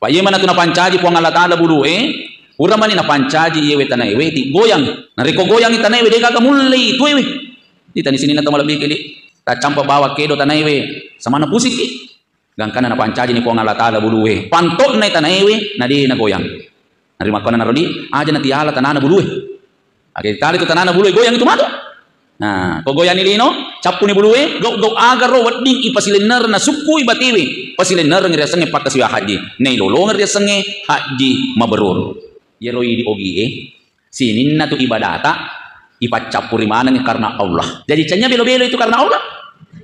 Pak iya mana tu na pancaji puang Allah Taala bulu urang mani na pancaji yewe tanai we ti goyang nariko goyang tanai we de kaga mulai tu we di tani sini na to malabi kili ta campa bawa kedo tanai we samana pusik ki gangkana na pancaji ni puang Allah Taala bulu we pantok na tanai we na di na goyang nari makona narodi aja na tiala tanana bulu we age tali tu tanana bulu goyang itu mato nah ko goyang ni lino capu ni bulu we go agar ro wading ipasilenar na suku ibatiwi pasilenar ngir sange pakasiwa haji nei lolo ngir sange haji mabrur yeroi di ogi sininna tu ibadata ipacapuri mana karena Allah jadi canya belo-belo itu karena Allah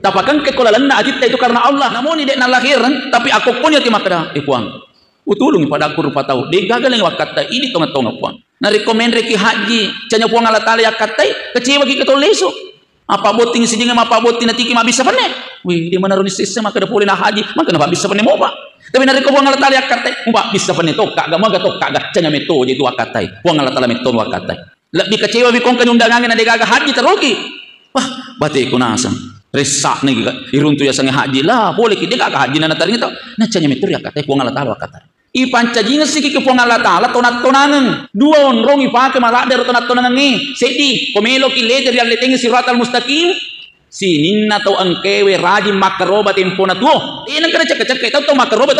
tapakan kekolalanna adita itu karena Allah namun ide na lahiran tapi aku pun ya timakda ikuang utulung pada aku rupa tahu de gagal yang wakata ini tonga-tonga puang na rekomend reki haji canya puang Allah Taala yakatai kecewa gi ketoleso apa boting sijinga apa boting natiki mabisa pane wih di mana roni sisa maka da pulina haji maka na bisa pane moba tapi nari ko buang Allah Taala yakatai mbak bisa pane to kaga maga to kaga canya meto jadi wakatai buang Allah Taala meto wakatai lebih kecewa bi kong kanundangan na de gaga haji terogi wah bate ko nasam resak nih iruntu ya sange haji lah boleh kita gaga haji na nataring to na canya meto yakatai buang Allah Taala wakatai i pancajinga siki ke puang Allah Taala tonat-tonangan dua onrong ipake maladar tonat-tonangan ni sedi komelo ki leder yang letengi siratal mustaqim sininna tau angkewe rajin makaroba tempona tuo inang kada cek-cek tau makaroba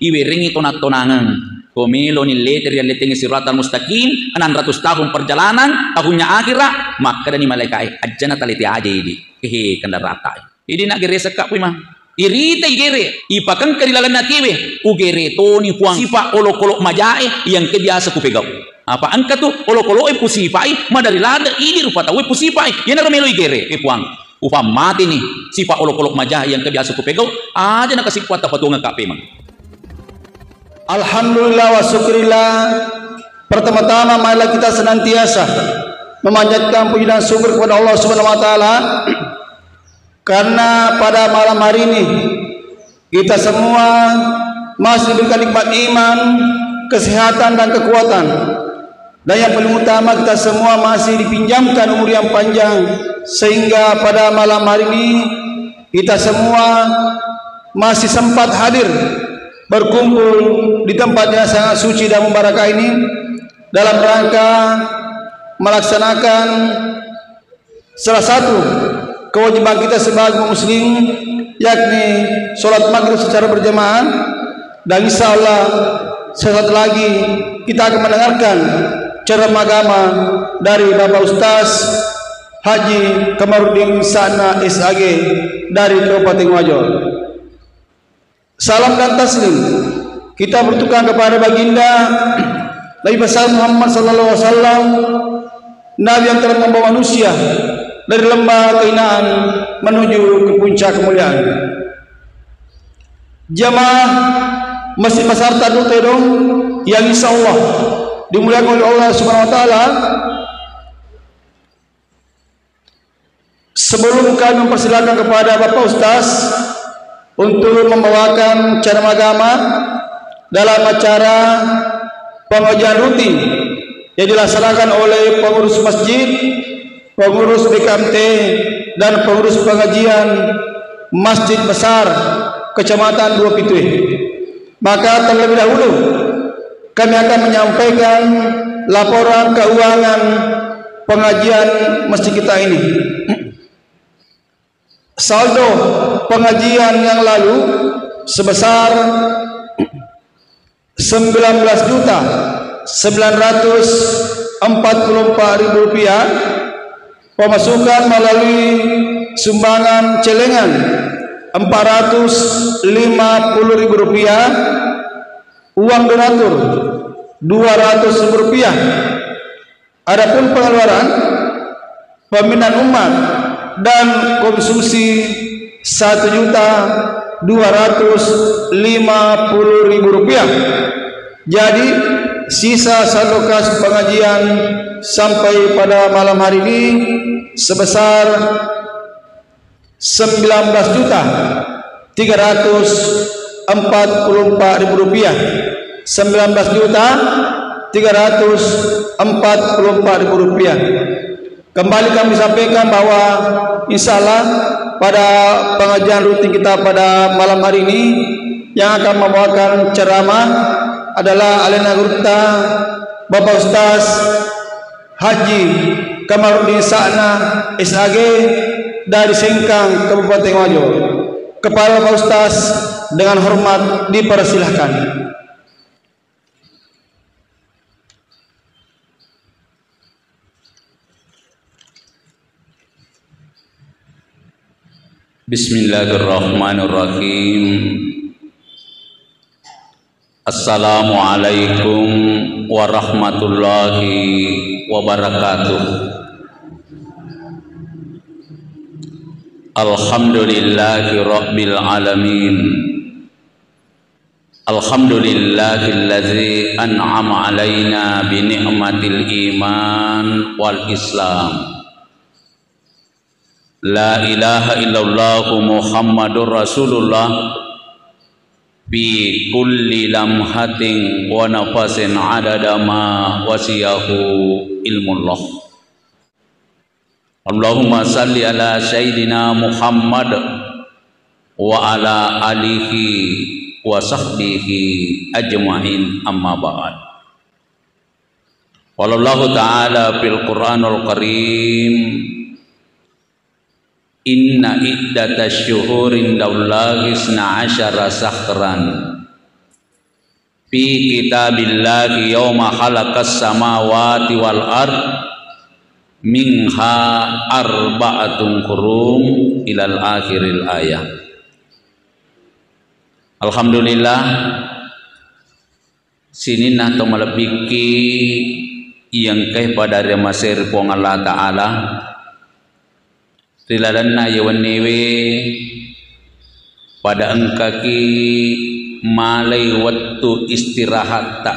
iwe ringi tonat-tonangan komelo ni leder yang letengi siratal mustaqim 600 tahun perjalanan tahunnya akhirat maka dani malaikat ajana taliti aja ini kanda rata ini nak geresa kak mah irita igere ipakan kadilalan nakiwe ugere toni puang sipa olok-olok majae yang kebiasa kupegau apa angka tu olok-olok pusipai madari lada ini rupa tahu pusipai yana romelo igere puang upa mati nih sipa olok-olok majae yang kebiasa kupegau aja nak kasih kuat patungan kape mang alhamdulillah wa syukurillah pertama-tama marilah kita senantiasa memanjatkan puji dan syukur kepada Allah Subhanahu wa taala karena pada malam hari ini kita semua masih diberikan nikmat iman, kesehatan dan kekuatan. Dan yang paling utama kita semua masih dipinjamkan umur yang panjang sehingga pada malam hari ini kita semua masih sempat hadir berkumpul di tempat yang sangat suci dan mubarakah ini dalam rangka melaksanakan salah satu kewajiban kita sebagai muslim yakni sholat maghrib secara berjamaah dan insya Allah sesaat lagi kita akan mendengarkan ceramah agama dari Bapak Ustaz Haji Kamarudin Sana SAG dari Kabupaten Wajo. Salam dan taslim kita bertukar kepada baginda Nabi besar Muhammad sallallahu alaihi wasallam, Nabi yang telah membawa manusia dari lembah kehinaan menuju ke puncak kemuliaan. Jamaah Masjid Pasar Tadu Tedong yang insya Allah dimuliakan oleh Allah Subhanahu wa taala, sebelum kami mempersilakan kepada Bapak Ustaz untuk membawakan ceramah agama dalam acara pengajian rutin yang dilaksanakan oleh pengurus masjid, pengurus BKMT dan pengurus pengajian Masjid Besar Kecamatan Dua Pitui. Maka terlebih dahulu kami akan menyampaikan laporan keuangan pengajian masjid kita ini. Saldo pengajian yang lalu sebesar 19.944.000 rupiah. Pemasukan melalui sumbangan celengan 450.000 rupiah, uang donatur 200.000 rupiah. Adapun pengeluaran pembinaan umat dan konsumsi 1.250.000 rupiah. Jadi sisa saldo kas pengajian sampai pada malam hari ini sebesar 19.344.000 rupiah. 19.344.000 rupiah. Kembali kami sampaikan bahwa insya Allah pada pengajian rutin kita pada malam hari ini yang akan membawakan ceramah adalah Alena Gurta Bapak Ustaz Haji Kamarudin Sa'na SAG dari Sengkang Kabupaten Wajo. Kepada Bapak Ustaz dengan hormat dipersilahkan. Bismillahirrahmanirrahim. Assalamualaikum warahmatullahi wabarakatuh. Alhamdulillahi rabbil alamin. Alhamdulillahilladzi an'ama alaina bi ni'matil iman wal islam. La ilaha illallah Muhammadur Rasulullah bi kulli lamhatin wa nafasin adada ma wasiyahu ilmullah. Allahumma salli ala sayyidina Muhammad wa ala alihi wa sahbihi ajma'in, amma ba'd. Wallahu ta'ala fil Qur'anul Karim, inna iddatash syuhurin daulahi isna asyara sahran fi kitabillahi yawma khalaqas samawati wal ard minha arba'atun hurum ilal akhiril ayat. Alhamdulillah, sini nah to malabiki yang kay pada remasir po ng Allah Ta'ala riladan na yawanewe pada engkaki malay waktu istirahat tak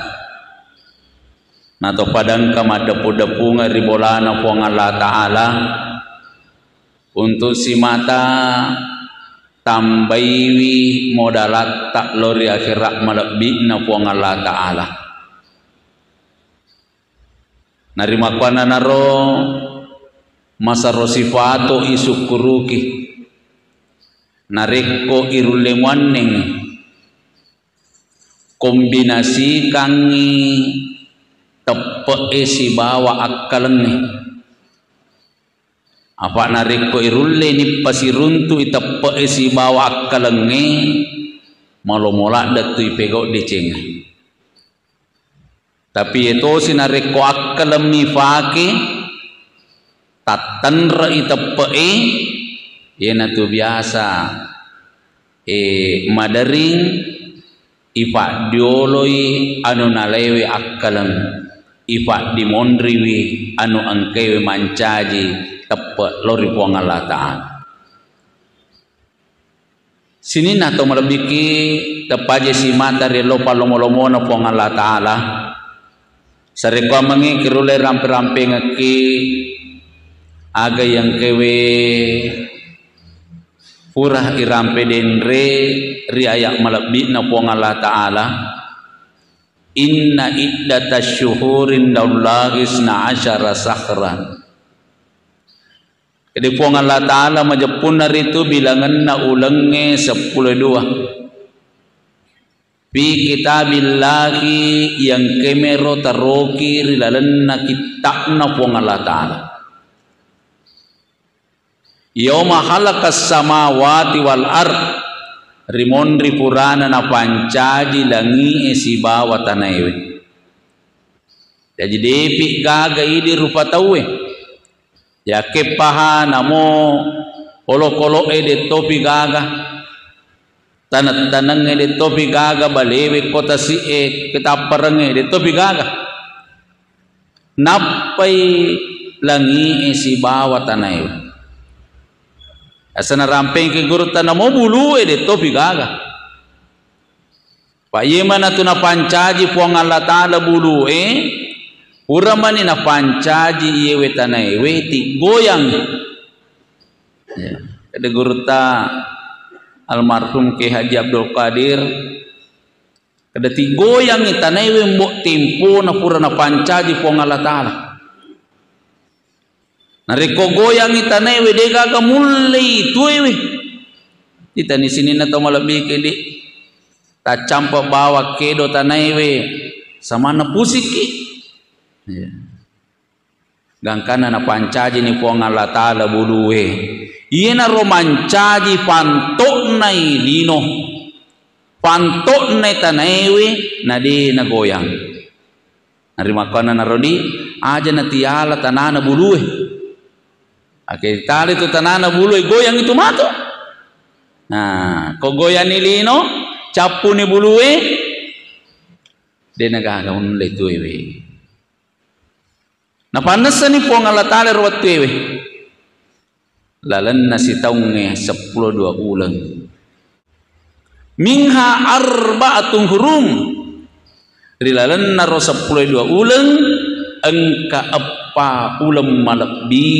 nato pada engka madapu-dapu nga ribolana po ng Allah Ta'ala untuk si mata tambaywi modalat tak lori akhirat malabik na po ng Allah Ta'ala narimakwana naro masa rosifato isukuruki nareko irulewaneng kombinasi kangi tepe si bawa akkaleng apa nareko irulle ni pasiruntu itepe si bawa akkaleng malomolak datu ipego deceng tapi itu sinareko akkalem ni fake tatanra itepe yana tu biasa madaring ifa dioloi anu nalewe akkalam ifa dimondriwi anu angkewe mancaji tepe lori puang Allah Ta'ala. Sini na to malabiki tepaje si mata relo palomo-lomo na puang Allah Ta'ala sareko mangi kirule rampe-rampe ngaki aga yang kewe purah irampe denre riayak malabik na puang Allah Ta'ala inna iddatash syuhurin daulahi isna asyara sahran. Jadi puang Allah Ta'ala majapun naritu bilangan na ulangnya 12 fi kitabillahi yang kemero taroki rilalan na kitab na puang Allah Ta'ala yauma khalaqas samawati wal ard rimon ripurana na pancaji langi esi bawa tanaiwe jadi depi gaga idi rupa tawe ya kepaha namo kolo-kolo de topi gaga tanat-tanang de topi gaga balewe kota si kita parang de topi gaga napai langi esi bawa tanaiwe asana rampeng ke guru tanah mau bulu de topi gaga pak yeman atu na pancaji puang Allah Ta'ala bulu uramani na pancaji yewe tanai weti goyang ya ada guru ta almarhum Ki Haji Abdul Qadir kada ti goyang tanai we mbok tempo na pura na pancaji puang Allah Ta'ala nareko goyang itanai we de gaga mulai tuwe we itani sini na to malabi kedi ta campa bawa kedo tanaiwe samana pusiki ya. Gangkana na pancaji ni po Allah Ta'ala buluwe iena romancaji pantok nai lino pantok nai tanaiwe nadi nagoyang narima kana narodi aja na tiala tanana buluwe ake tali tu tanana buluwe goyang itu mato nah ko goyang ni lino capu ni buluwe de nagagaon le tuwe na panasa ni po Allah Ta'ala rawat tuwe lalan na si taunge 12 ulang minha arba'atun hurum rilalan na ro 12 ulang engka apa ulam malakbi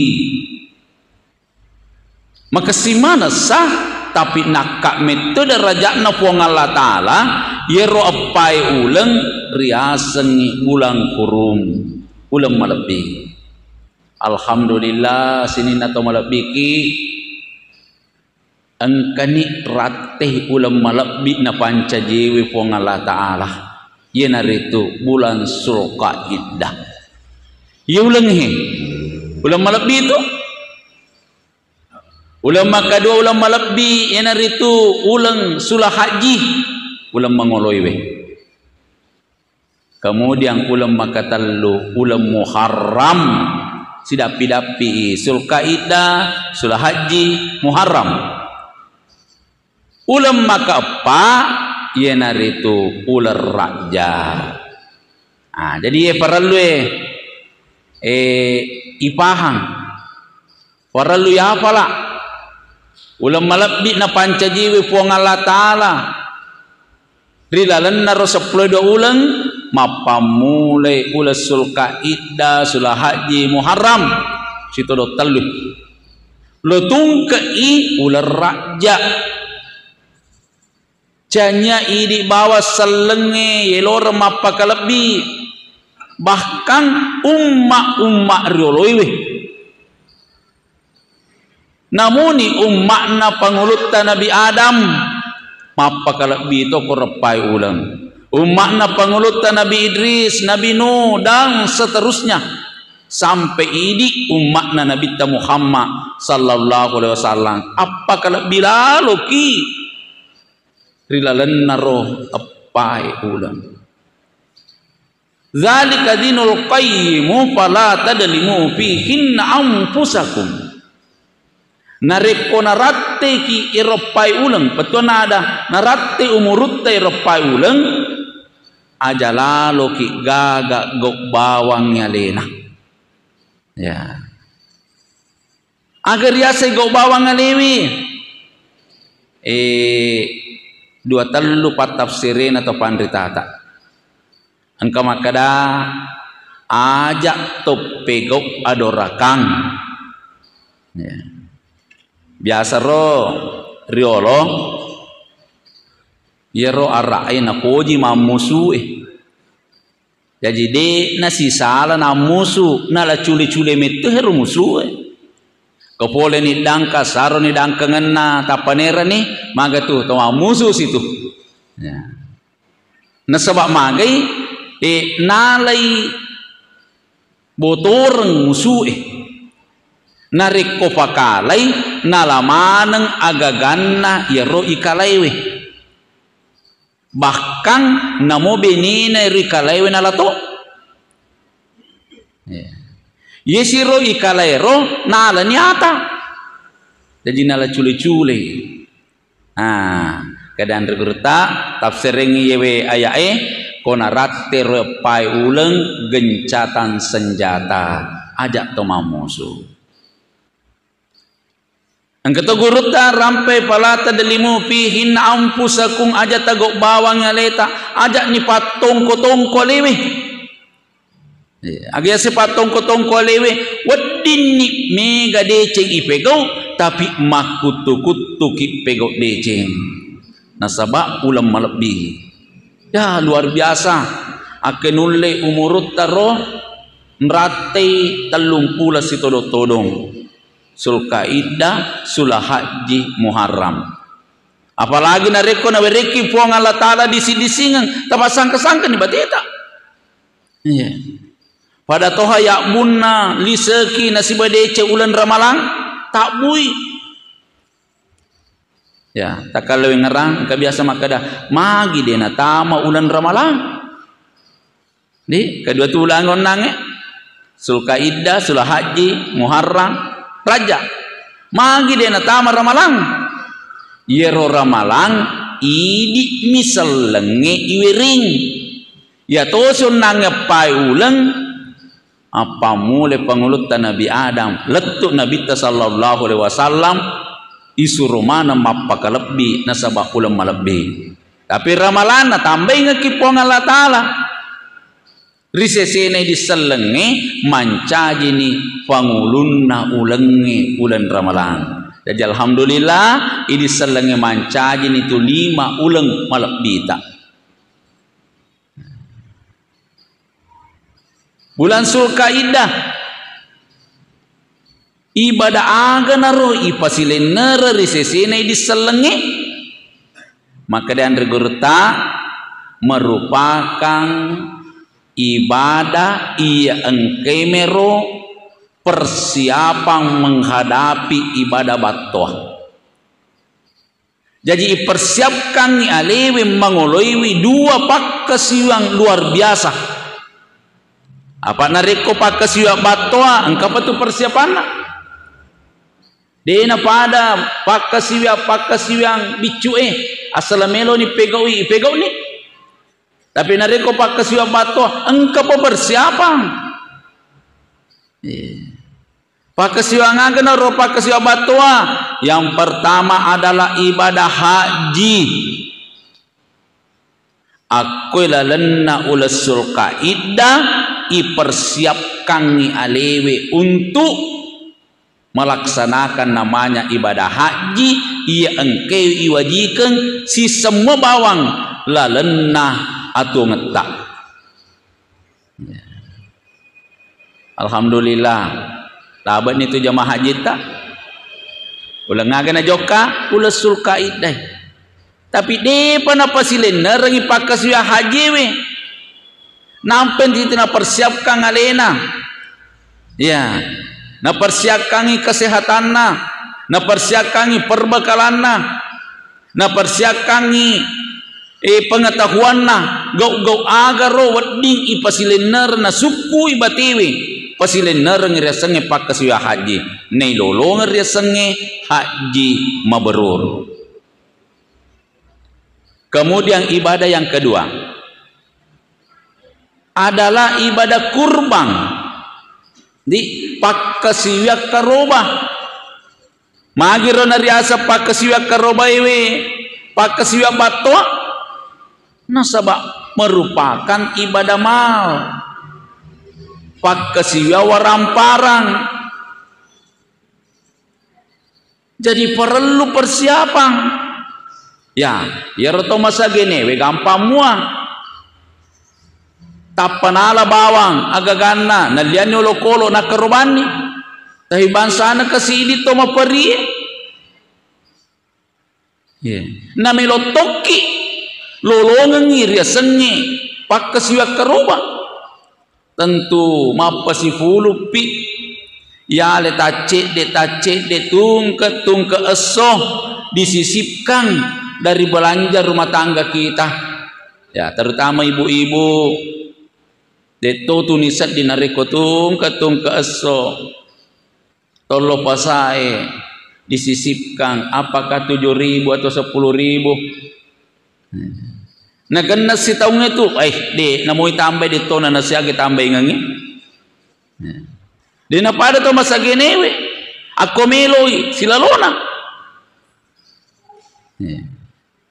maka si mana sah tapi nakak metode rajana po Allah Ta'ala yero apai ulang riasen ulang hurum ulam malakbi alhamdulillah sini nato malakbiki angkani rateh ulam malakbi na panca jewe po Allah Ta'ala yena ritu bulan Zulqa'dah ye ulang he ulam malakbi itu ulam kedua ulam malakbi yena ritu ulang sulah haji ulam mangoloiwe kemudian ulam makatallu ulam Muharram sidapi-dapi Zulqa'dah sulah haji Muharram ulam makapa yena ritu ular Rajab jadi ye paralue ipahang paralue apala ulam malakbi na pancajiwe puang Allah Ta'ala rilalan naro 12 ulang mapamulai ulas Zulqa'dah sulah haji Muharram situ do telu lo tungkei ular Rajab janya idi bawa selenge yelor mapa kalebi bahkan umma rioloiwe namuni ummakna pangulutta Nabi Adam mapa kalebi itu korepai ulang ummakna pangulutta Nabi Idris Nabi Nuh dan seterusnya sampai idi ummakna Nabi Muhammad sallallahu alaihi wasallam apa kalebi lalu ki rilalan naro apai ulang zalika dinul qayyimu fala tadlimu fihin anfusakum nareko naratte ki iropai ulang petona ada naratte umurutta iropai ulang aja lalu ki gaga gok bawangnya lena ya agar yase gok bawangnya lewi dua telu pat tafsirin atau pandritata angka makada ajak topegok adorakang ya. Biasa ro riolo yero arai na koji mamusu jadi de nasi sala na musu na la cule-cule metu heru musu Kapole ni dangka saro ni dangka ngena tapanera ni maga tu toma musuh situ ya. Nasabak magai nalai botoreng musuh narik kopakalai nalamaneng agaganna yero ikalaiwe bahkan namo benina ikalaiwe nalato ya. Yesiro ikalairo nala nyata jadi nala cule-cule kadang regerta tafsirengi yewe ayae kona ratte repai uleng gencatan senjata ajak toma musuh angkata guruta rampai palata delimu pihin ampusakum ajak tagok bawang ngaleta ajak ni patongko-tongko lewe agak sepat tongko-tongko lewe wadini mega deceng ipegau tapi makutu-kutu ki pegau deceng nasabak ulam malebih ya luar biasa akenulle umurut taro nrate telung pula si todong-todong Zulqa'dah sulah haji Muharram Apalagi nareko na wereki puang Allah Ta'ala disi-disingan tapasangka-sangka ni bateta. Iya. Pada toha ya bunna liseki nasibadece ulan ramalang tak bui. Ya, tak kalau ngerang kebiasa makada magi dena tama ulan ramalang. Di kedua tulang onang Sulkaidah, Sul Haji, Muharram, Raja. Magi dena tama ramalang. Yero ramalang idi misal lenge iwering. Ya tosun nangepai ulang apa mulai pengulut Nabi Adam letuk Nabi sallallahu alaihi wasallam isuruh mana mapaka lebih nasabah ulam lebih tapi ramalan na tambah ngekipong Allah Ta'ala risesene diselenge mancaji ni pangulunna ulengi ulan ramalan. Jadi alhamdulillah ini selenge mancaji ni tu 5 uleng malebita. Bulan Sulkaidah ibadah aga naro ipasilenera risesene diselenge maka dan regurta merupakan ibadah ia engkemero persiapan menghadapi ibadah batoh. Jadi persiapkan ni alewi mangoloiwi 2 pakkasiwang luar biasa. Apa nareko pakkasiwa batoa engkau tu persiapan dena pada pakkasiwang bicue asal melo ni pegau ni tapi nareko pakkasiwa batoa engkau persiapan pakkasiwa ngagen ro pakkasiwa batoa yang pertama adalah ibadah haji. Aku lalenna ulas Sulkaidah ipersiapkan ni alewe untuk melaksanakan namanya ibadah haji ia engkau iwajikan si semua bawang lalenna atau ngetak. Alhamdulillah laban itu jamaah haji tak ulang ngagana joka ulas Sulkaidah tapi depan apa silen nerengi pakkasiwa haji we nampen titina persiapkan alena ya na persiapkan kesehatanna na persiapkan perbekalanna na persiapkan pengetahuanna gau agaro wedding ipasilener na suku ibatiwi pasilener ngiresenge pakkasiwa haji nei lolo ngiresenge haji mabrur. Kemudian ibadah yang kedua adalah ibadah kurban di pakkasiwa karobah magiro nariasa pakkasiwa karobah iwe pakkasiwa batoa nasabah merupakan ibadah mal pakkasiwa waramparang jadi perlu persiapan. Ya roto masa gini we gampang muang tapanala bawang agagana nalianyo lokolo nakarubani tahi bansana kasidi to mapari na melotoki lolongan iri sengi pakkasiwa karoba tentu mapasi fulupi ya le tace de tung ke esoh disisipkan dari belanja rumah tangga kita ya terutama ibu-ibu deto tunisat dinareko tung ke eso tolo pasai disisipkan apakah 7.000 atau 10.000 nah kena si tahu itu de namoi tambah de to na nasiagi tambah ngangi de na pada to masagenewe ako meloi silalona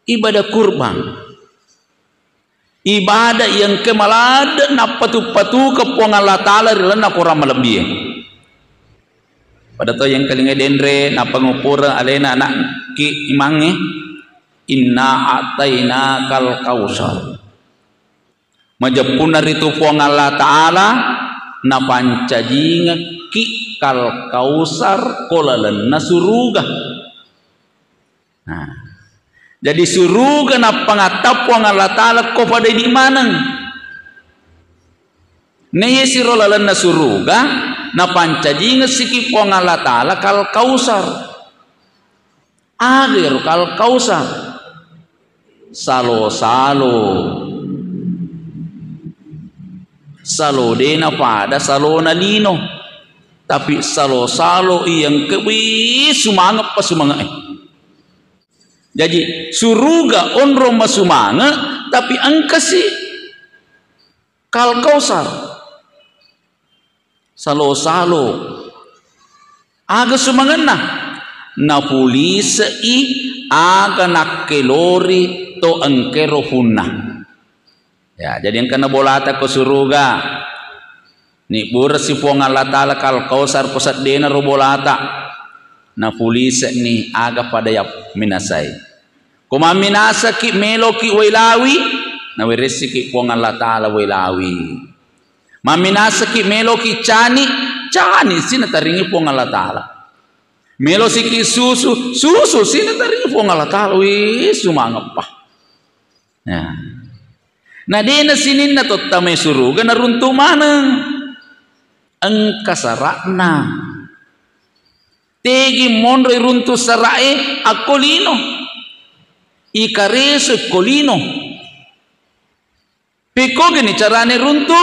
ibadah kurban ibadah yang kemalada na patu-patu kepong Allah Ta'ala rilana kurang melebih pada to yang kalinga dendre na pangupura alena anak ki imange inna ataina kal kausar majapuna ritu pong Allah Ta'ala na pancajinga ki kal kausar kolalan nasuruga nah Jadi suruga na pangatap ang Allah Ta'ala ko pada di manang. Neye sirolalan na suruga na pancajinga siki po ang Allah Ta'ala kal kausar. Agir kal kausar. Salo-salo. Salo dena pada salo na lino. Tapi salo-salo iyang kewi sumangap pa sumanga. Jadi suruga onro masumanga tapi angkasi kal kausar salo-salo aga sumangana na pulisa i aga nakkelori to angkero hunna. Ya, jadi yang kena bolata ko suruga ni bura si puang Allah Ta'ala kal kausar pusat dena ro bolata na pulisa ni aga pada yap minasai. Kuma minasa ki melo ki wailawi na weresi ki puang Allah Ta'ala wailawi. Maminasa ki melo ki cani sina taringi puang Allah Ta'ala. Melo si ki susu sina taringi puang Allah Ta'ala. Wih sumangap pa. Ya. Na dena sinin na totame suruga na runtu manang ang kasarakna. Tegi monroy runtu sarae akolino. Ikareso kolino. Piko gini carane runtu.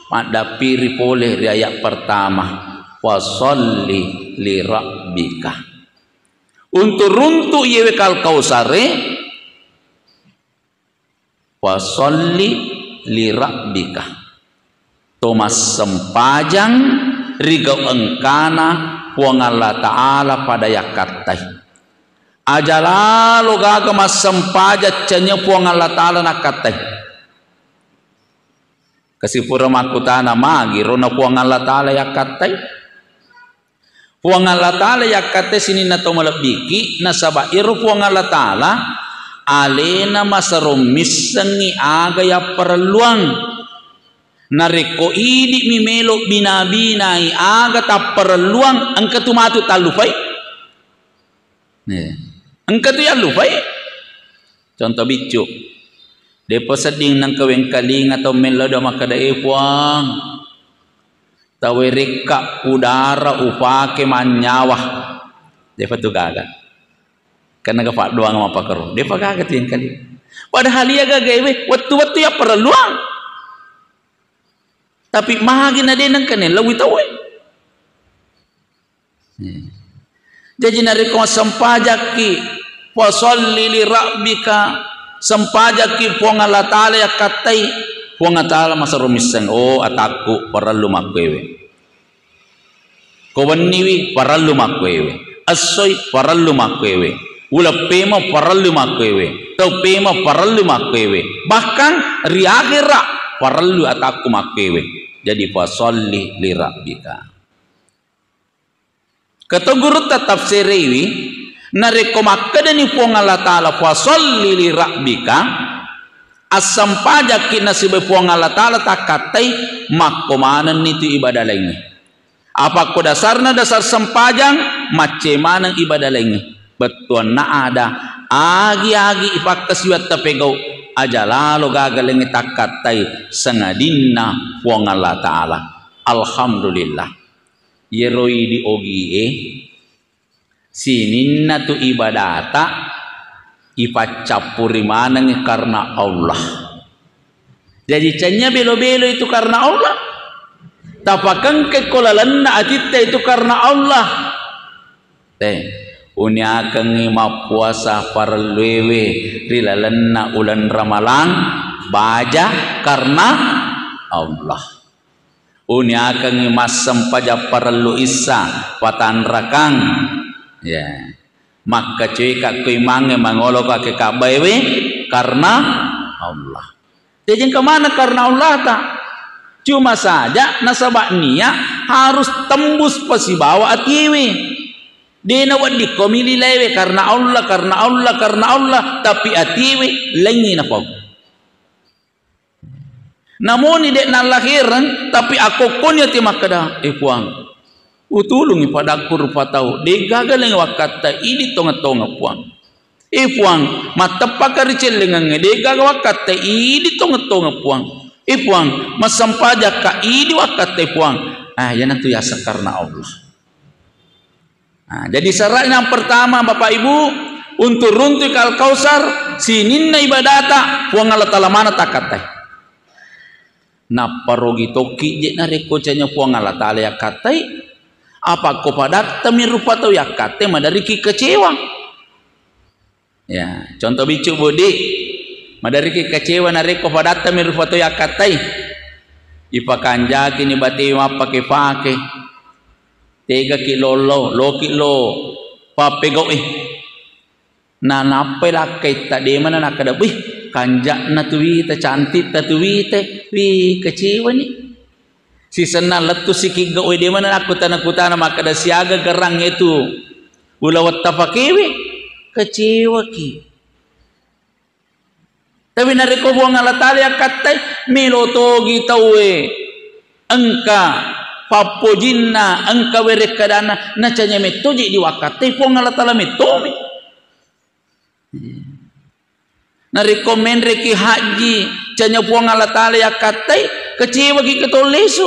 Madapiri poleh di ayat pertama. Wasolli li rabbika. Untuk runtu yewe kal kausare. Wasolli li rabbika. Tomas sempajang rigau engkana puang Allah Ta'ala pada yakatai. Ajala lo gaga mas sempaja cenya puang Allah Ta'ala nakatai. Kasipura makutana magi rona puang Allah Ta'ala yakatai. Puang Allah Ta'ala yakatai sini na to malabiki na sabairu puang Allah Ta'ala alena masarumisangi aga ya perluang. Nareko idi mimelo binabinai aga ta perluang angka tumatu talufai. Angka tu yang lupa contoh bicu depo seding nang kaweng kaling atau melodo maka dae puang tawereka udara upake manyawah depo tu gaga karena gapak doang apa karo depo gaga tu yang kali padahal ia gaga waktu ya perluang tapi mahagi na din nang kanila witawe. Jadi nariko sempajaki wasolli li rabbika sempajaki puang Allah Ta'ala ya katai puang Allah Ta'ala masarumisan oh ataku paralu makwewe kowaniwi paralu makwewe asoy paralu makwewe ula pema paralu makwewe tau pema paralu makwewe bahkan riagira paralu ataku makwewe. Jadi wasolli li rabbika. Kata guru tafsir ini nareko makada ni puang Allah Ta'ala fasolli li rabbika asam pajak kinasibe puang Allah Ta'ala takatai makomanan itu ibadah lainnya. Apa ko dasarna dasar sempajang macemanang ibadah lainnya. Betuan na ada agi-agi ipakasiwat tapegau ajalalo gagalengi takatai sengadinna puang Allah Ta'ala. Alhamdulillah. Yeroi di ogie sininna tu ibadata ipacapuri manang karena Allah. Jadi canya belo-belo itu karena Allah. Tapakan kekolalanna atita itu karena Allah. Uniakang mapuasa parlewe rilalanna ulan ramalan baja karena Allah. Uniakang masam paja parlu isa patan rakang ya maka cuy kak kui mange mangolo kak kabaywe karena Allah. Jadi kemana karena Allah tak? Cuma saja nasabak niya harus tembus pasibawa atiwi. Dena wadi komili lewe karena Allah tapi atiwi lengi napog. Namun tidak nalahiran tapi aku kunya ti makada puang utulungi pada aku rupa tahu de gagal yang wakata ini tonga-tonga puang Puang matapakari celengang ngede gagawakat te idi tonga puang. Puang masampaja ka idi wakat te puang. Yan itu ya karena Allah. Jadi syarat yang pertama Bapak Ibu untuk runtuh kal kausar sininna ibadata puang Allah Ta'ala mana takatai. Na parogi toki je na rekocanya puang Allah Ta'ala ya katai. Apa ko padat tamirupa tau ya kate madari ki kecewa. Ya, contoh bicu budi madari ki kecewa nareko padata mirupato ya katai ipakanja kini bati mapake pake 3 kilo lo kilo papego na nape lakai tak de mana nak ada kanja na tuwi ta cantik ta tuwi te wi kecewa ni si senal letu siki go de mana aku tanah maka ada siaga gerang itu ulawat tapakewe kecewa ki. Tapi nareko buang Allah Ta'ala ya katai melotogi tawe engka papojinna engka werekadana nacanya metoji di wakate buang Allah Ta'ala metomi. Nareko menreki haji canya buang Allah Ta'ala ya katai kecewa ki ketolesu.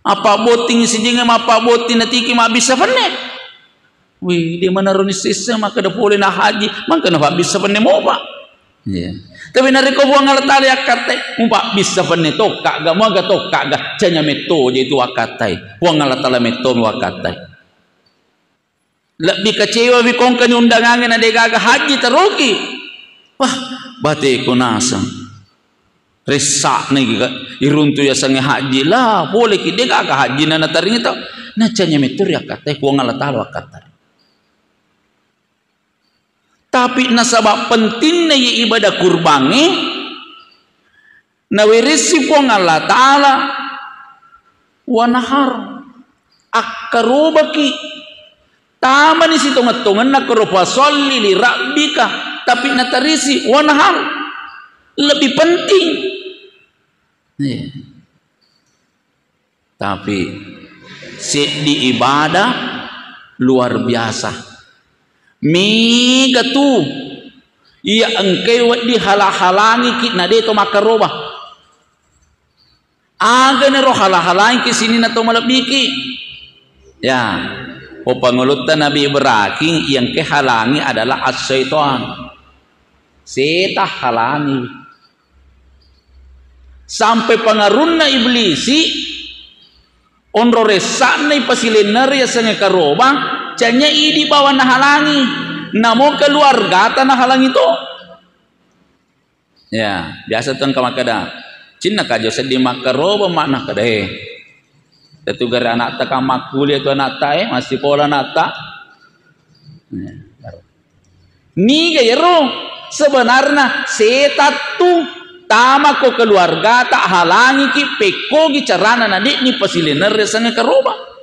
Apa boting sijinga apa boting natiki ma bisa pene. Wih, di mana roni sisa maka dah boleh nak haji, maka nak bisa pernah moba. Tapi nariko buang Allah Ta'ala ya katai, moba bisa pernah tokak gak, moga tokak gak, canya meto je itu wakatai, buang Allah Ta'ala meto wakatai. Lebih kecewa bikong kan undangan ada gaga haji teroki, wah, batiku nasang, resak nih gak, iruntu ya sange haji lah, boleh kita gaga haji nana taringnya tau, nah canya meto ya katai, buang Allah Ta'ala wakatai. Tapi nasabak pentingnya ibadah kurbangi nawirisi puang Allah Ta'ala wanahar akarubaki taman isi tongat-tongan nakarupa sholli li rabbika tapi natarisi wanahar lebih penting tapi di ibadah luar biasa mega tu iya engkau di halang-halangi kit nade to makaroba aga ne roh halang-halangi sini na to malabiki ya pangulutan Nabi Ibrahim yang kehalangi adalah as-syaitan setah halangi sampai pengarunna iblisi onro resana ipasilenar ya sange karoba canya idi bawa nahalangi namo keluarga tanah halang itu ya biasa tuan kamakada cina kajo sedih makaroba makna kade itu gara anak tak kuliah tu anak tak masih pola anak tak ni gayero sebenarnya setatu tama ko keluarga tak halangi ki peko gi carana nadi ni pasilener resane karoba.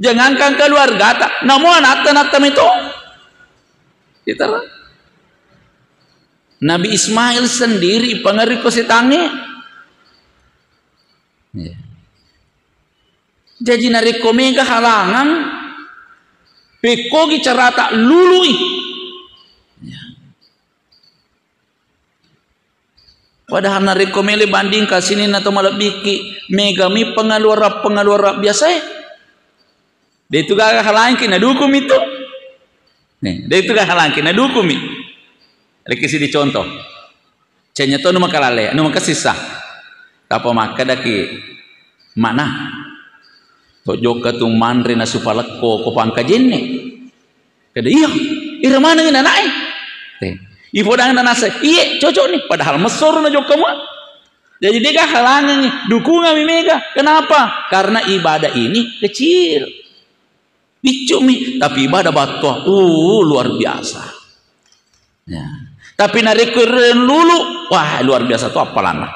Jangankan keluarga tak, namun anak-anak itu kita Nabi Ismail sendiri pengeriko sitangi jadi nariko mega halangan pekogi cara tak lului padahal nariko mele banding kasini atau malah biki mega mi pengaluar biasa dia itu gak halang kena dukung itu nih dia itu gak halang kena dukung mi lagi sih dicontoh cenya to nu makalale nu makasisa apa maka daki mana to joka tu manre na supaleko ko pangkajenne kada iya ira mana ngina nae teh ipo dang na nase iya cocok nih padahal mesor na joka mah jadi dia gak halangan dukungan mi mega kenapa karena ibadah ini kecil bicumi tapi ibadah batuah luar biasa ya. Tapi narikurin lulu wah luar biasa tuh apalan lah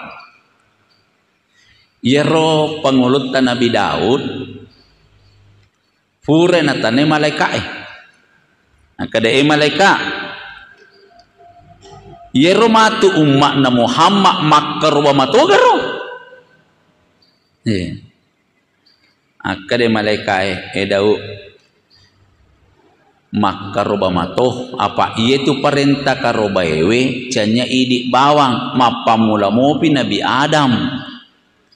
yero pengulutan Nabi Daud pure natane malaikat kada malaikat yero matu ummat na Muhammad makkar wa matogaro kada malaikat Daud makaroba matoh apa iya tu perintah karoba ewe canya idik bawang mapamula mopi Nabi Adam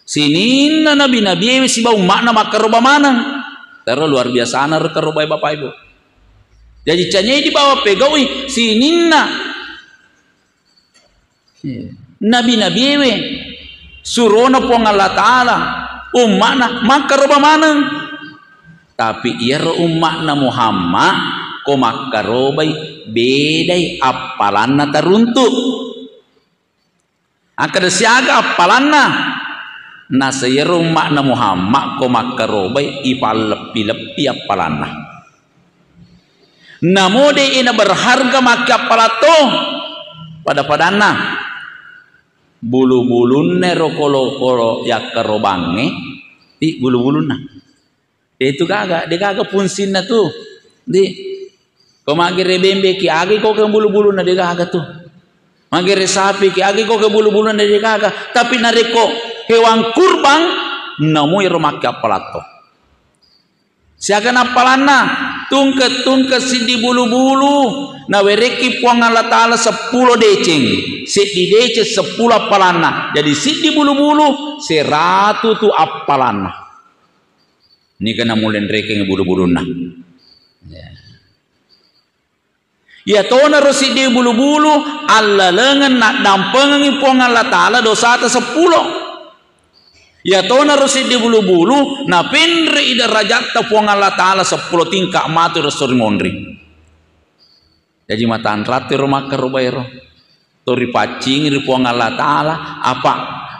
sinina Nabi ewe si bau makna makaroba manang terus luar biasa anar karoba bapak ibu jadi canya idik bawa pegawi sinina Nabi ewe surona pong Allah Ta'ala makna makaroba manang tapi ia makna Muhammad ko makarobai bedai apalanna taruntuk akada siaga apalanna na sayero makna Muhammad ko makarobai ipalepi-lepi apalanna namode ina berharga maki apalato pada padanna bulu-bulunne rokolo-kolo yakarobange di bulu-bulunna itu kagak dia kagak fungsinya tuh di kau magere bembe ki agi kau ke bulu-bulu na dia kagak tuh magere sapi ki agi kau ke bulu-bulu na dia kagak tapi nareko hewan kurban namu iromak apalato siakan apalanna tungke si di bulu-bulu na wereki puang Allah Ta'ala 10 deceng si di dece 10 apalanna jadi si di bulu-bulu 100 tu apalanna ini kena mulen reking bulu-bulu na ya tona rosi di bulu-bulu Allah lengan nak dampengi puang Allah Ta'ala dosa ta 10 ya tona rosi di bulu-bulu na pendri ida rajat ta puang Allah Ta'ala 10 tingkak matu resori mondri jadi matan rati rumah kerubairo tori pacing di puang Allah Ta'ala apa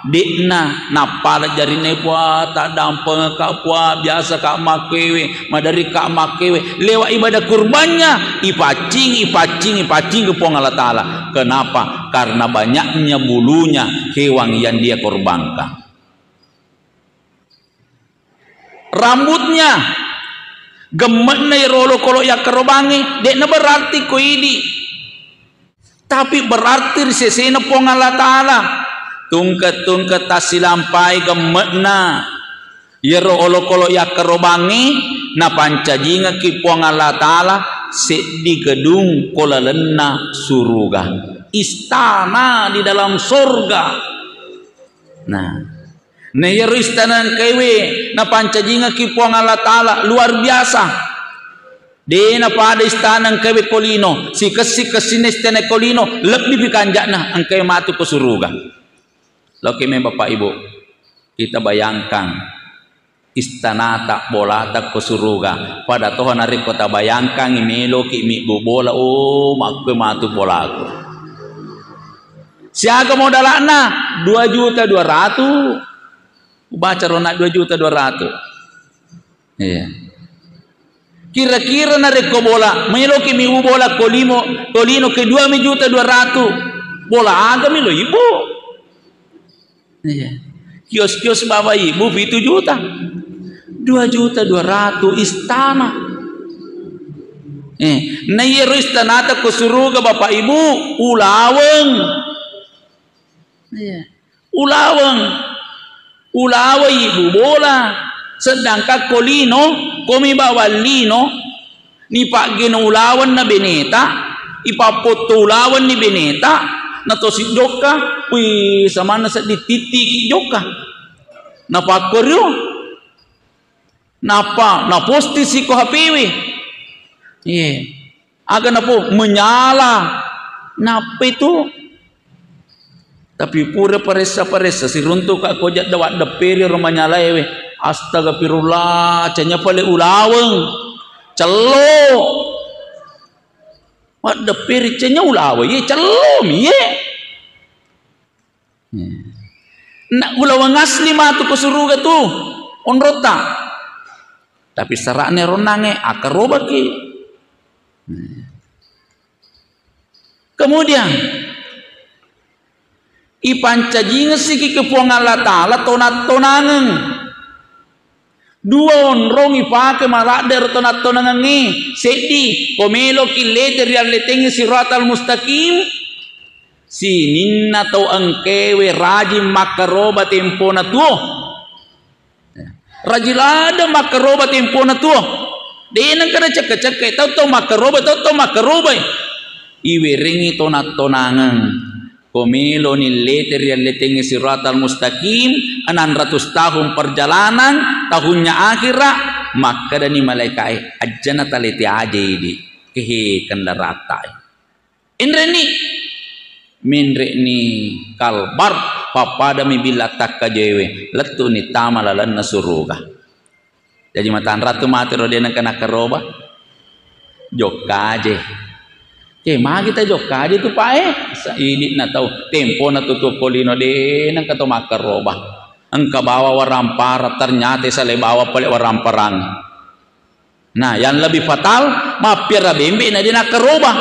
dikna napala jarine puah tak dampeng kak puah biasa kak makewe madari kak makewe lewat ibadah kurbannya ipacing ke puang Allah Ta'ala kenapa karena banyaknya bulunya hewan yang dia korbankan rambutnya gemetna rolo kalau ya kerobangi dekna berarti ko ini tapi berarti sesena puang Allah Ta'ala tungket tasilampai gemetna yero olo kolo ya kerobangi na pancajinga ki puang Allah Ta'ala di gedung kolalena surga istana di dalam surga nah yero istana kewe na pancajinga ki puang Allah Ta'ala luar biasa dena pada istana kewe kolino si kesine istana kolino lebih bikanjakna angke matu ke surga. Loke me Bapak Ibu kita bayangkan istana tak bola tak ke surga pada Tuhan hari kota bayangkan imelo ki mi bola makku matu bola aku siaga modalana 2.200.000 baca rona 2.200.000 iya kira-kira nareko bola melo ki mi bola kolino ke 2.200.000 bola aga milo ibu iya. Kios-kios bapak ibu 7 juta 2.200.000 istana na yero istana ta ko suruga bapak ibu ulaweng iya ulaweng ibu bola sedangkan kolino komi bawalino ni pak geno ulawan na beneta ipapoto ulawan ni beneta nato si joka wi samana sa dititi joka napakoryo napa na posti si ko hapiwi iya aga na po menyala napa itu tapi pura paresa si runtuk ako jat dawat deperi rumah nyala ewe astagfirullah canya pale ulaweng celo wat deperi canya ulawe ye celo miye nak ulawang asli matu ke suruga tu onrota tapi sarakne ronange akaroba ki kemudian ipancajinga siki kepuang Allah Ta'ala tonat-tonangan dua onrong ipake maradar tonat-tonangan ni sedi komelo kilete rial letengi siratal mustaqim sininna tau angkewe rajim makaroba tempona tuo rajilada makaroba tempona tuo Denang kada cek-cek tau makaroba iweringi tonat-tonangan komilo ni leter yang letengi siratal mustaqim 600 tahun perjalanan tahunnya akhirat maka dani malaikai ajana taleti aja ini kehe kendarata indreni minreni kalbar papada mi bila takka jewe letu ni tamalalan nasuruga jadi matan ratu mati rodena kena karoba jokaje mah kita jokaje tu pae saidi na tau tempo na tutup kolino de nang kato makaroba engka bawa warampara ternyata sale bawa pale waramparang nah yang lebih fatal mapira bembe na dina karoba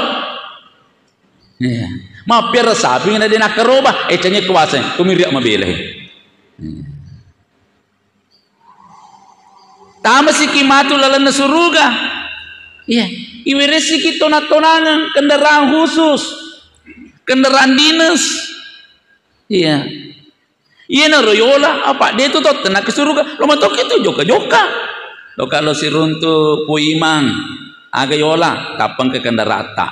mapira sapi na dina karoba canya kuasa kumiria mabele tama si kimatu lalan na suruga iweresi kita tonangan kendaraan khusus kendaraan dinas na royola apa dia tu tenak ke surga lo matok itu joka lo kalau si runtu puimang agayola kapang ke kendarata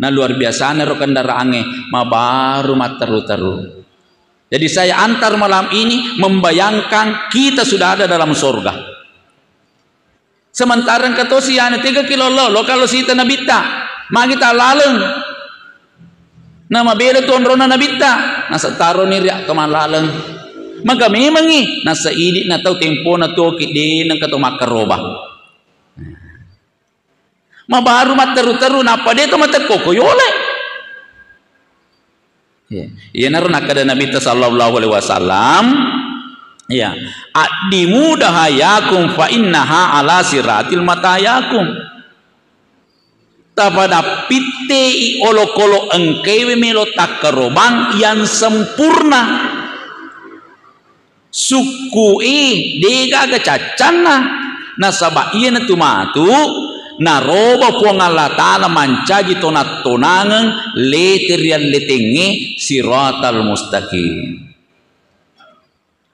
nah luar biasa ro kendaraannya baru materu-teru jadi saya antar malam ini membayangkan kita sudah ada dalam surga. Sementara kata si ane 3 kilo lo kalau si ita nabita magi ta laleng nama beda tuan rona nabita nasa taro ni riak kamalaleng maka memangi nasa idi na tau tempo na to kide nang kato makaroba mabaru materu-teru napa dia to matekoko yole iya naron akada nabita sallallahu alaihi wasallam addimu dahayakum fa innaha ala siratil matayakum tapada pitte olokolo engkewe melo takarobang yang sempurna suku dega gacacana nasaba iya na tumatu naroba po ng Allah ta'ala mancaji tonat-tonangan leter yang letenge siratal mustaqim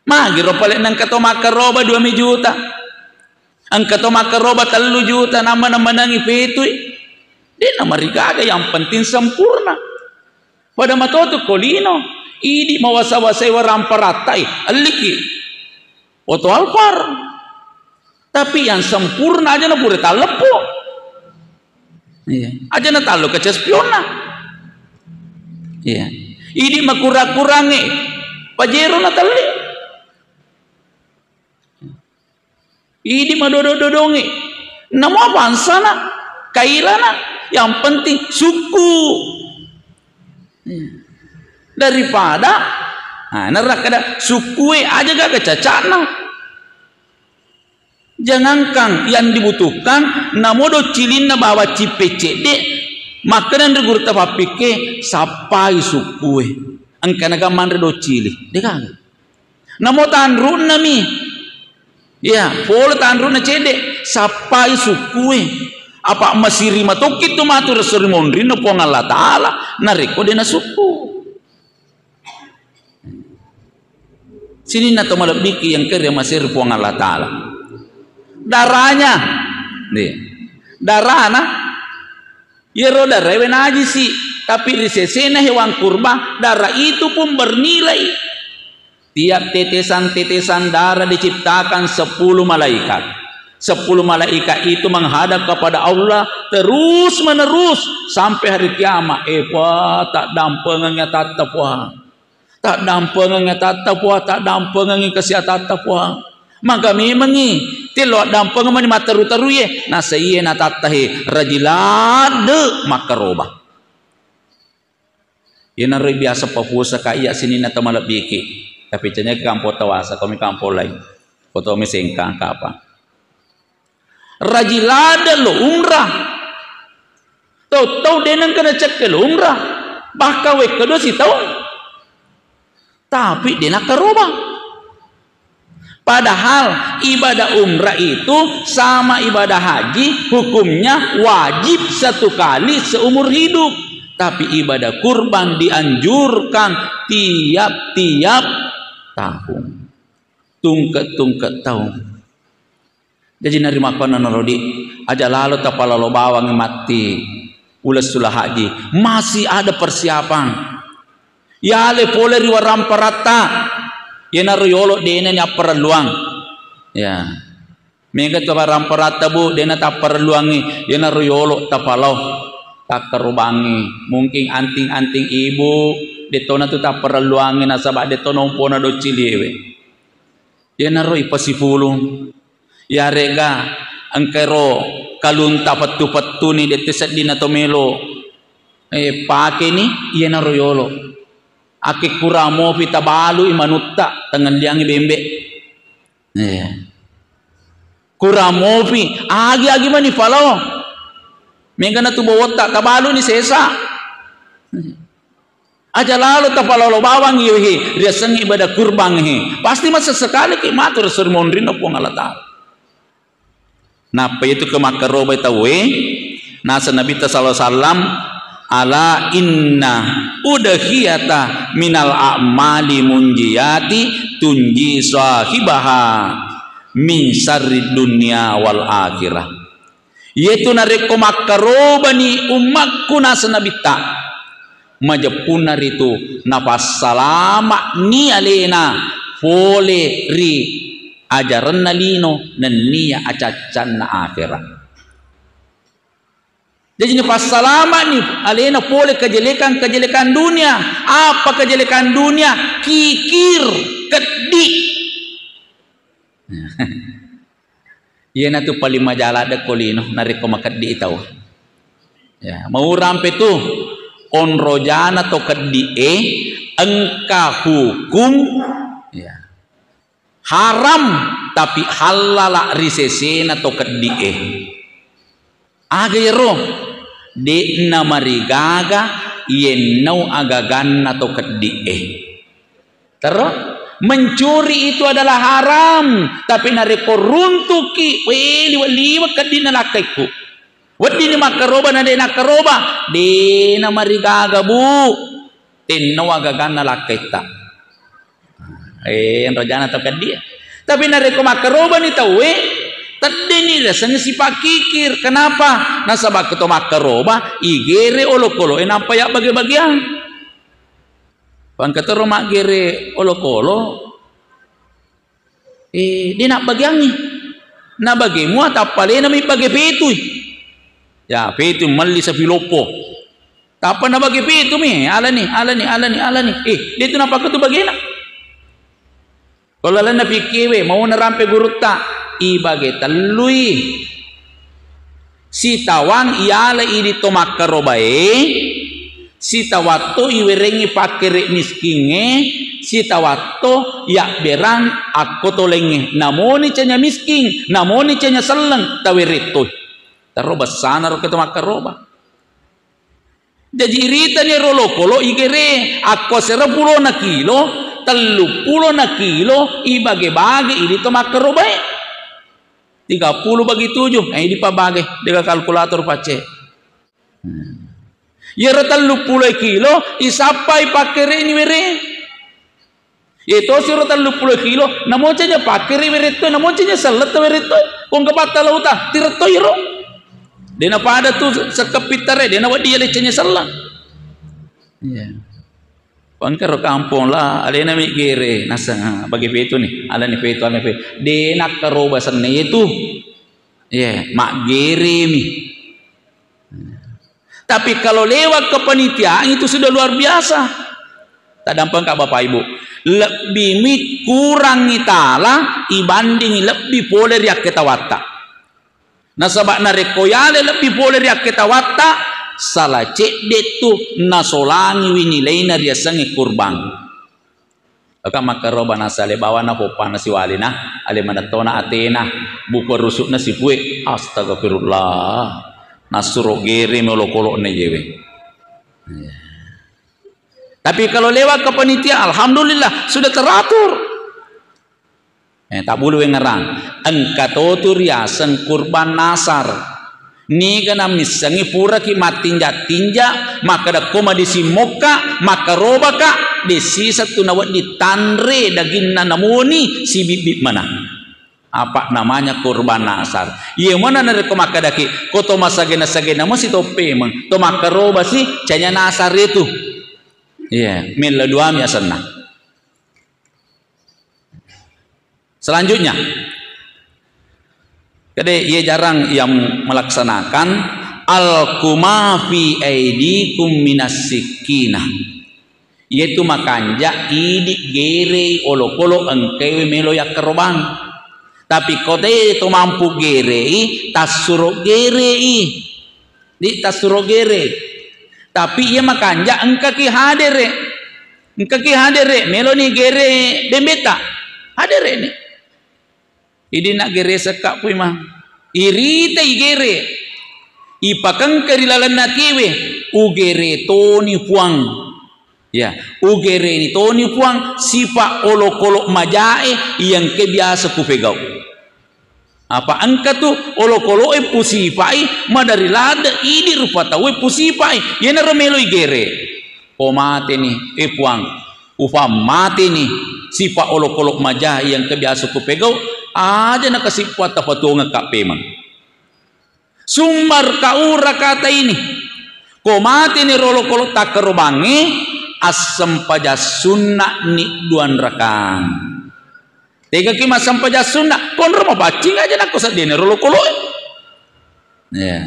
magi ropale nang kato makaroba 2 juta ang kato makaroba 3 juta nama-nama nangi petui dia nama rigaga yang penting sempurna pada matoto kolino idi mawasa-wasai waramparatai aliki oto alfar tapi yang sempurna aja na pura talepo aja na talo kecaspiona idi makura-kurangi pajero na tali idi madodo-dodongi nama bangsa na kailana yang penting suku daripada narakada suku aja gak kecacana jangankan yang dibutuhkan namodo cilin na bawa cipecede makanan regurta papike sapai suku angka nagaman redo cili dekan namo tanrun nami polo tanru na cede sapai sukue apa masiri matokit tu matur serimondri no po Allah ta'ala nareko de na suku sini na to malabiki yang kerja masir po Allah ta'ala darahnya darana yero darah najisi tapi risesena hewan kurban darah itu pun bernilai. Tiap tetesan-tetesan darah diciptakan 10 malaikat. 10 malaikat itu menghadap kepada Allah terus menerus sampai hari kiamat. Tak dampengnya tatapwa. Tak dampengnya tatapwa, tak dampengnya kesiatatapwa. Maka memangi tilo dampeng mani materu-teru ye na seiye na tatahe rajilade makaroba. Yana ri biasa papusa kaya sini na tamalabiki. Tapi canya kampo tawasa kami kampo lain foto mi sengkang kapa rajilada lo umrah tau denang kena cek ke lo umrah bahkan wek kedua si tahu tapi dia nak kerubah padahal ibadah umrah itu sama ibadah haji hukumnya wajib 1 kali seumur hidup tapi ibadah kurban dianjurkan tiap-tiap tahun tungket tahun jadi nari makanan narodi aja lalu tapalalo bawang mati ulas sulah haji masih ada persiapan ya le pole riwa ramparata ya naruyolo dena nya perluang ya mega tu ramparata bu dena tak perluangi ya naruyolo tapalau tak kerubangi mungkin anting-anting ibu detona tu tak perluangi nasabak detona umpona do ciliwe ya naroi pasipulung ya rega angkero kalunta patu-patu ni deteset dina tomelo pake ni iya na royolo ake kuramo pita balu imanutta tangan liangi bembe kuramo pi agi mani palaw mega na tubo wota tabalu ni sesa aja lalu tapalalo bawang yuhi riasang ibadah kurbang hi pasti masa sekali ki matur sermon rino po ngalata. Napa itu ke makaroba tawe nasa Nabi sallallahu alaihi wasallam ala inna udhiyata minal a'mali munjiyati tunji sahibaha min syarrid dunya wal akhirah yaitu nareko makaroba ni umatku nasa Nabi ta majapunar itu nafas salama ni alena pole ri ajaran nalino dan niya acacan na akhirat. Jadi pas salama ni alena pole kejelekan dunia. Apa kejelekan dunia? Kikir, kedi. Iya na tu paling majalah ada kolino nariko makedi tahu. Ya, mau rampe tu on rojana to kedi engka hukum ya. Haram tapi halala risesen atau kedie aga yero de namarigaga yenau agagan atau kedie terus mencuri itu adalah haram tapi nareko runtuki liwa kadina lakaiku wadini makaroba na de nakaroba de namarigaga bu tenau agagan na lakaita rojana atau dia tapi nareko makaroba ni tahu tadi ni rasanya si pakikir kenapa nasabak keto makaroba igere olokolo enapa ya bagi-bagian pan kata roma gere olokolo dia nak bagiangi na bagimu atapale na may bagi petu ya petu mali sa filopo tapa na bagi petu mi alani dito na pagkato bagina. Kalau lain napikiwe mau narampe gurutta ibage talui si tawang iala ini tomak karobae si tawato iwerengi pakere miskinge si tawato ya berang aku tolenge namoni canya miskin namoni canya seleng tawerito taroba sana ro tomak karoba jadi irita ni rolokolo igere aku 10 na kilo 30 na kilo ibage-bage ini to makarobae 30 bagi 7 ini pabage dengan kalkulator pace ya 30 kilo isapai pakere ini were itu si 30 kilo namo canya pakere were to namo canya salat were to kung kapata lauta tirto iro dena pada tu sekepitare dena wadi ale canya salat ya pangkaro kampung lah ada yang mikir nasa bagi petu nih ada nih petu de nak karoba seni itu ya mak gere mi tapi kalau lewat kepanitiaan itu sudah luar biasa tak dampang kak bapak ibu lebih mi kurang itala ibanding lebih poler yak kita watta nasabak narekoyale lebih poler yak kita watta salah cek detu nasolangi winilaina dia sangi kurban aka makaroba nasale bawa na popa na si walina ale manatona atena buku rusuk na si pue astagfirullah nasuro gere melokolo ne yewe tapi kalau lewat ke panitia alhamdulillah sudah teratur tak boleh ngerang engkatotur riasan kurban nasar ni kana misangi pura ki matinja maka da koma disi moka maka roba ka desi satu nawat di tanre daging na namoni si bibi mana Apa namanya kurban nasar. Iya mana nari ko makadaki ko to masagena mo si tope mang to makaroba si canya nasar itu. Iya, mila dua mi asanna. Selanjutnya, kade ia jarang yang melaksanakan al-kuma fi aidikum minas sikinah. Yaitu makanja idi gere olo-kolo engkewe melo ya kerobang. Tapi kote itu mampu gerei tasuro gerei. Di tasuro gere. Tapi ia makanja engkaki hadere. Engkaki hadere melo ni gere bembeta. Hadere ni. Idi nak gere sekak pui mah. Irite igere. Ipakang kerilalan natiwe. Ugere toni puang. Ya, ugere ni toni puang sipa olo-kolok majae yang kebiasa kupegau. Apa angka tu olo-kolok pusipai madari lada ini rupa tahu pusipai yana romelo igere. O mate ni puang ufa mate ni sipa olo-kolok majae yang kebiasa kupegau aja nak kasipat apa tu ngakak pemang. Sumbar kaura kata ini. Ko mate ni olo-kolok tak kerobangi asam paja sunnah ni duan rakang. Tega ki masam paja sunnah kon romo bacing aja nak kosa dene rolo kolo. Ya.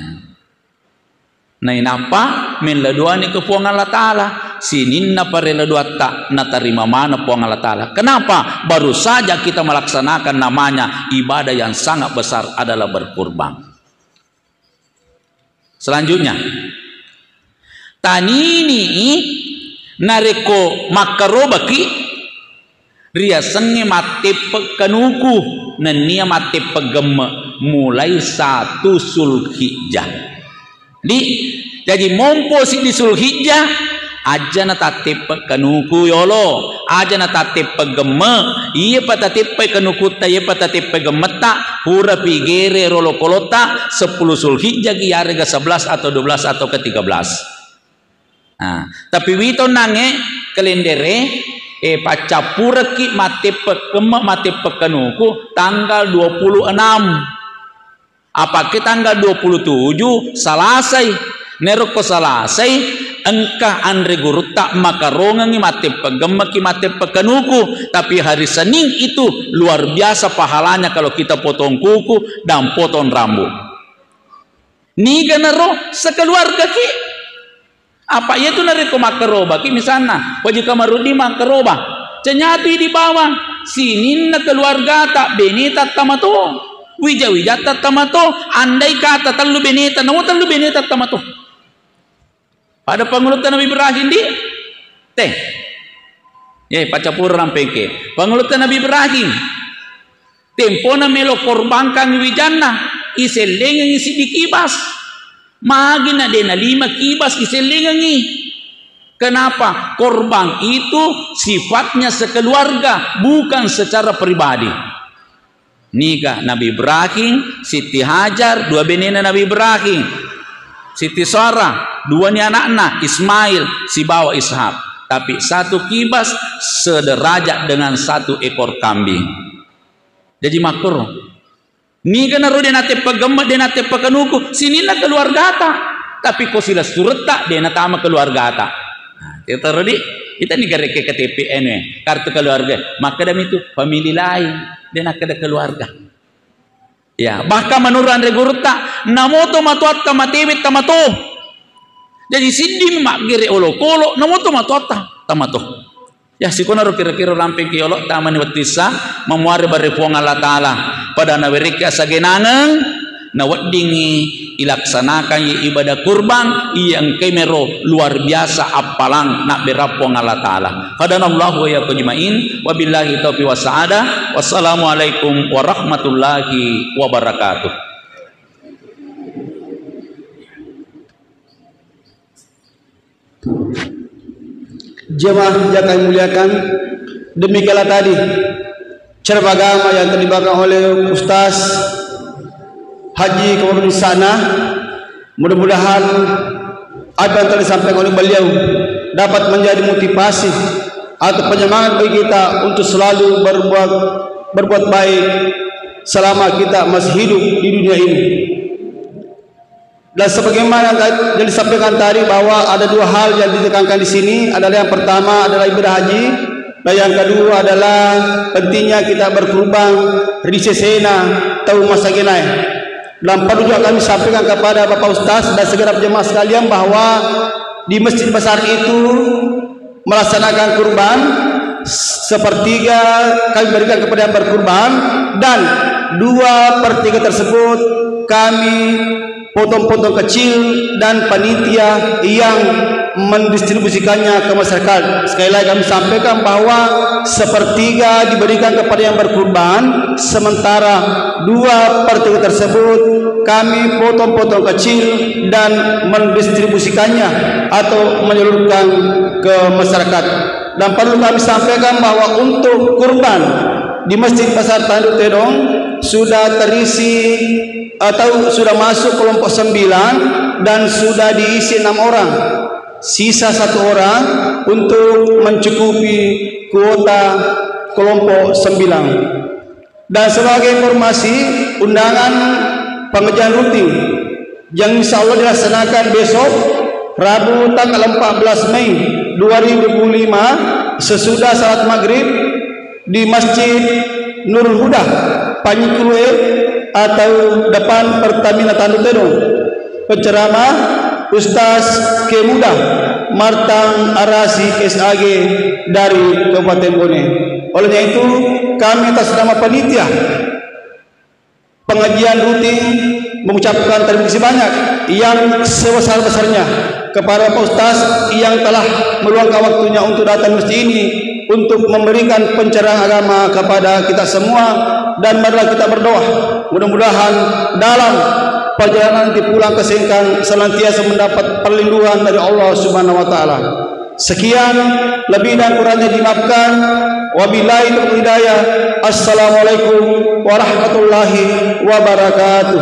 Nah inapa men la dua ni ke puang Allah taala sininna pare la dua tak na tarima mana puang Allah taala. Kenapa? Baru saja kita melaksanakan namanya ibadah yang sangat besar adalah berkurban. Selanjutnya tanini nareko makarobaki ria senge mate pekanuku nenia mate pegeme mulai 1 Zulhijjah. Jadi mompo si di Zulhijjah aja na tate pekanuku yolo aja na tate pegeme iya patate pekanuku ta iya patate pegemeta pura pigere rolo kolota 10 Zulhijjah ki harga 11 atau 12 atau ke 13. Nah, tapi wito nange kalendere pacapura ki mate pekanuku tanggal 26. Apa ke tanggal 27 Salasai neroko Salasai engkah andre guru tak makarongangi mate pegema ki mate pekanuku. Tapi hari Senin itu luar biasa pahalanya kalau kita potong kuku dan potong rambut. Niga naro sekeluarga ki apa itu nari ko makaroba ki misalnya wajib kamarudi makaroba cenyatu di bawah sinin na keluarga tak beneta tamato wija tamato andai kata terlalu beneta namu terlalu beneta tamato pada pengulutan Nabi Ibrahim di teh pacapur rampeke pengulutan Nabi Ibrahim tempona melo korbankan wijana iseleng isi dikibas magina dena 5 kibas iselingangi. Kenapa? Korban itu sifatnya sekeluarga bukan secara pribadi. Nikah Nabi Ibrahim, Siti Hajar, 2 benena Nabi Ibrahim, Siti Sarah, 2 ni anak-anak, Ismail, si bawa Ishak. Tapi 1 kibas sederajat dengan 1 ekor kambing. Jadi makruh. Ni kana ro de nate pagamba de nate pakanuku sini na keluarga ta tapi ko sila surta de nata ama keluarga ta. Kita rodi kita ni gare ke KTP ene kartu keluarga maka dam itu family lain de nak ada keluarga. Ya bahkan menurut Andre Gurta namoto matuat tamatewit tamato. Jadi sidi mak gere olo-kolo namoto matuat tamato. Ya sikuna ro kira-kira lamping ki olok tamani watisa memuari bare puang Allah taala pada nawerika sagenaneng na weddingi ilaksanakan ye ibadah kurban yang kemero luar biasa apalang nak berapong Allah taala. Hadanallahu wa iyyakum ajmain wabillahi taufiq wassaada. Wassalamualaikum warahmatullahi wabarakatuh. Jemaah yang kami muliakan, demikianlah tadi cara agama yang terlibatkan oleh Ustaz Haji Kamarudin Sana. Mudah-mudahan apa yang telah disampaikan oleh beliau dapat menjadi motivasi atau penyemangat bagi kita untuk selalu berbuat baik selama kita masih hidup di dunia ini. Dan sebagaimana yang disampaikan tadi bahwa ada dua hal yang ditekankan di sini, adalah yang pertama adalah ibadah haji, dan yang kedua adalah pentingnya kita berkurban di sesena tahu masa genai. Dan perlu juga kami sampaikan kepada Bapak Ustaz dan segenap jemaah sekalian bahwa di masjid besar itu melaksanakan kurban sepertiga kami berikan kepada yang berkurban, dan 2/3 tersebut kami potong-potong kecil dan panitia yang mendistribusikannya ke masyarakat. Sekali lagi kami sampaikan bahwa sepertiga diberikan kepada yang berkurban, sementara 2/3 tersebut kami potong-potong kecil dan mendistribusikannya atau menyalurkan ke masyarakat. Dan perlu kami sampaikan bahwa untuk kurban di Masjid Besar Tanduk Tedong sudah terisi atau sudah masuk kelompok 9 dan sudah diisi 6 orang. Sisa 1 orang untuk mencukupi kuota kelompok 9. Dan sebagai informasi, undangan pengajian rutin yang insya Allah dilaksanakan besok Rabu tanggal 14 Mei 2025 sesudah salat maghrib di Masjid Nurul Huda Panyikulue atau depan Pertamina Tanduk Tedong. Penceramah Ustaz Kemuda Martang Arasi SAG dari Kabupaten Bone. Olehnya itu kami atas nama panitia pengajian rutin mengucapkan terima kasih banyak yang sebesar-besarnya kepada Pak Ustaz yang telah meluangkan waktunya untuk datang masjid ini untuk memberikan pencerahan agama kepada kita semua. Dan marilah kita berdoa mudah-mudahan dalam perjalanan nanti pulang ke Sengkang senantiasa mendapat perlindungan dari Allah Subhanahu wa taala. Sekian, lebih dan kurangnya dimaafkan. Wabillahi taufiq hidayah. Assalamualaikum warahmatullahi wabarakatuh.